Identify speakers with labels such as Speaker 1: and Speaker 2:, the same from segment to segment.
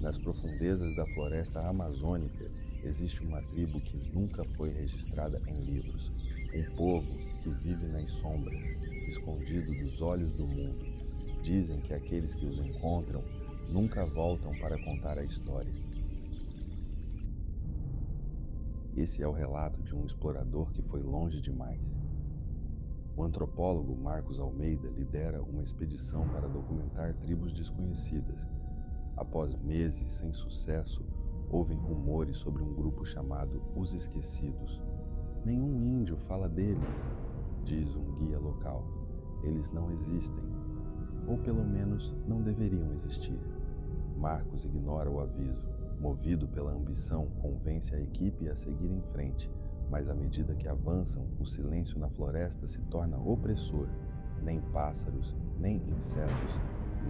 Speaker 1: Nas profundezas da floresta amazônica existe uma tribo que nunca foi registrada em livros. Um povo que vive nas sombras, escondido dos olhos do mundo. Dizem que aqueles que os encontram nunca voltam para contar a história. Esse é o relato de um explorador que foi longe demais. O antropólogo Marcos Almeida lidera uma expedição para documentar tribos desconhecidas. Após meses sem sucesso, ouvem rumores sobre um grupo chamado Os Esquecidos. Nenhum índio fala deles, diz um guia local. Eles não existem, ou pelo menos não deveriam existir. Marcos ignora o aviso. Movido pela ambição, convence a equipe a seguir em frente, mas à medida que avançam, o silêncio na floresta se torna opressor. Nem pássaros, nem insetos,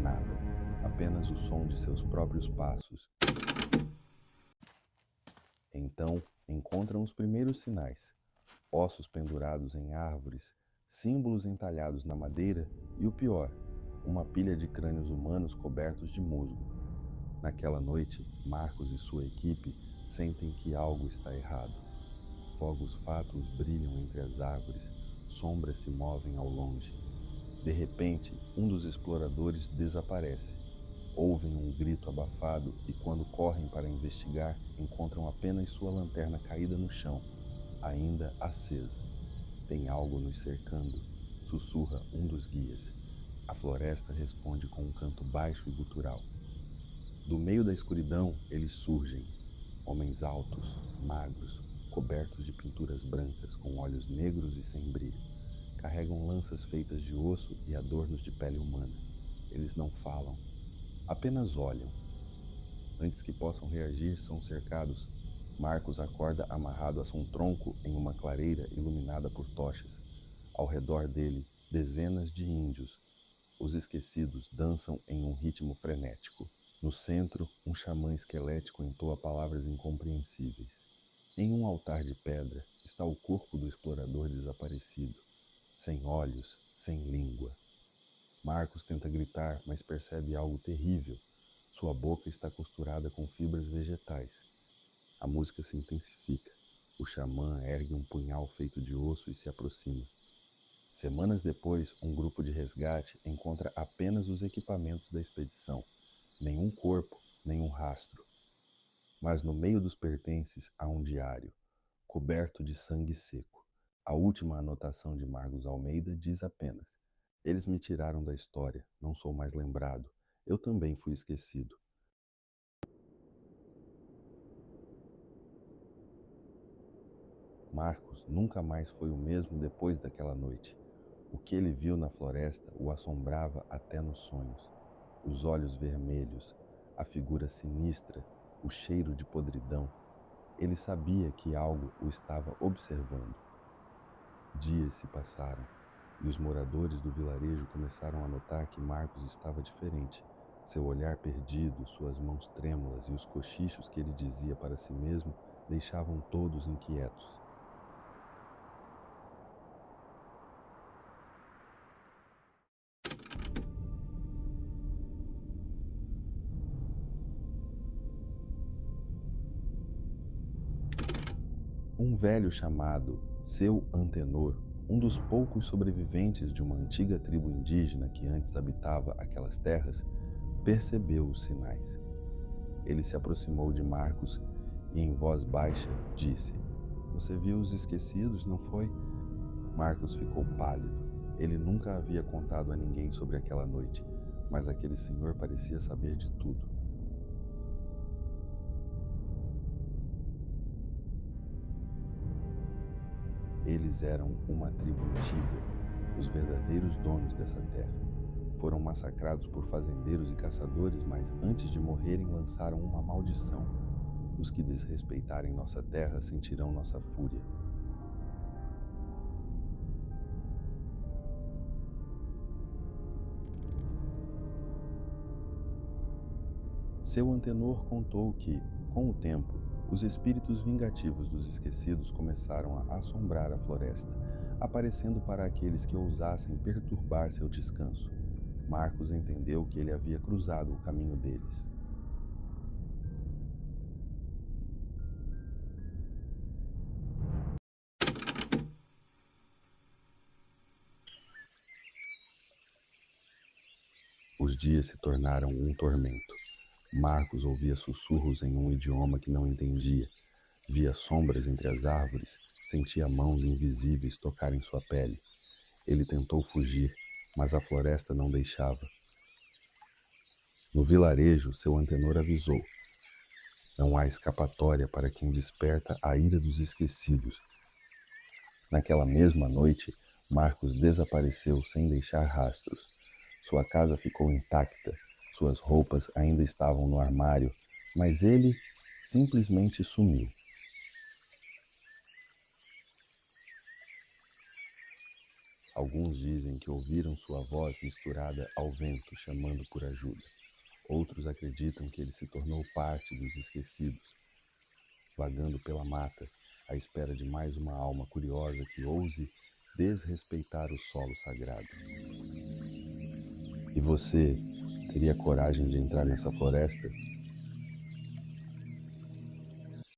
Speaker 1: nada. Apenas o som de seus próprios passos. Então, encontram os primeiros sinais. Ossos pendurados em árvores, símbolos entalhados na madeira e o pior, uma pilha de crânios humanos cobertos de musgo. Naquela noite, Marcos e sua equipe sentem que algo está errado. Fogos fátuos brilham entre as árvores, sombras se movem ao longe. De repente, um dos exploradores desaparece. Ouvem um grito abafado e, quando correm para investigar, encontram apenas sua lanterna caída no chão, ainda acesa. Tem algo nos cercando, sussurra um dos guias. A floresta responde com um canto baixo e gutural. Do meio da escuridão, eles surgem. Homens altos, magros, cobertos de pinturas brancas, com olhos negros e sem brilho. Carregam lanças feitas de osso e adornos de pele humana. Eles não falam, apenas olham. Antes que possam reagir, são cercados. Marcos acorda amarrado a um tronco em uma clareira iluminada por tochas. Ao redor dele, dezenas de índios. Os esquecidos dançam em um ritmo frenético. No centro, um xamã esquelético entoa palavras incompreensíveis. Em um altar de pedra está o corpo do explorador desaparecido, sem olhos, sem língua. Marcos tenta gritar, mas percebe algo terrível. Sua boca está costurada com fibras vegetais. A música se intensifica. O xamã ergue um punhal feito de osso e se aproxima. Semanas depois, um grupo de resgate encontra apenas os equipamentos da expedição. Nenhum corpo, nenhum rastro. Mas no meio dos pertences há um diário, coberto de sangue seco. A última anotação de Marcos Almeida diz apenas: eles me tiraram da história, não sou mais lembrado. Eu também fui esquecido. Marcos nunca mais foi o mesmo depois daquela noite. O que ele viu na floresta o assombrava até nos sonhos. Os olhos vermelhos, a figura sinistra, o cheiro de podridão. Ele sabia que algo o estava observando. Dias se passaram e os moradores do vilarejo começaram a notar que Marcos estava diferente. Seu olhar perdido, suas mãos trêmulas e os cochichos que ele dizia para si mesmo deixavam todos inquietos. Um velho chamado Seu Antenor, um dos poucos sobreviventes de uma antiga tribo indígena que antes habitava aquelas terras, percebeu os sinais. Ele se aproximou de Marcos e, em voz baixa, disse: "Você viu os esquecidos, não foi?" Marcos ficou pálido. Ele nunca havia contado a ninguém sobre aquela noite, mas aquele senhor parecia saber de tudo. Eles eram uma tribo antiga, os verdadeiros donos dessa terra. Foram massacrados por fazendeiros e caçadores, mas antes de morrerem lançaram uma maldição. Os que desrespeitarem nossa terra sentirão nossa fúria. Seu Antenor contou que, com o tempo, os espíritos vingativos dos esquecidos começaram a assombrar a floresta, aparecendo para aqueles que ousassem perturbar seu descanso. Marcos entendeu que ele havia cruzado o caminho deles. Os dias se tornaram um tormento. Marcos ouvia sussurros em um idioma que não entendia, via sombras entre as árvores, sentia mãos invisíveis tocarem sua pele. Ele tentou fugir, mas a floresta não deixava. No vilarejo, seu antenor avisou: não há escapatória para quem desperta a ira dos esquecidos. Naquela mesma noite, Marcos desapareceu sem deixar rastros. Sua casa ficou intacta, suas roupas ainda estavam no armário, mas ele simplesmente sumiu. Alguns dizem que ouviram sua voz misturada ao vento chamando por ajuda. Outros acreditam que ele se tornou parte dos esquecidos, vagando pela mata, à espera de mais uma alma curiosa que ouse desrespeitar o solo sagrado. E você teria coragem de entrar nessa floresta?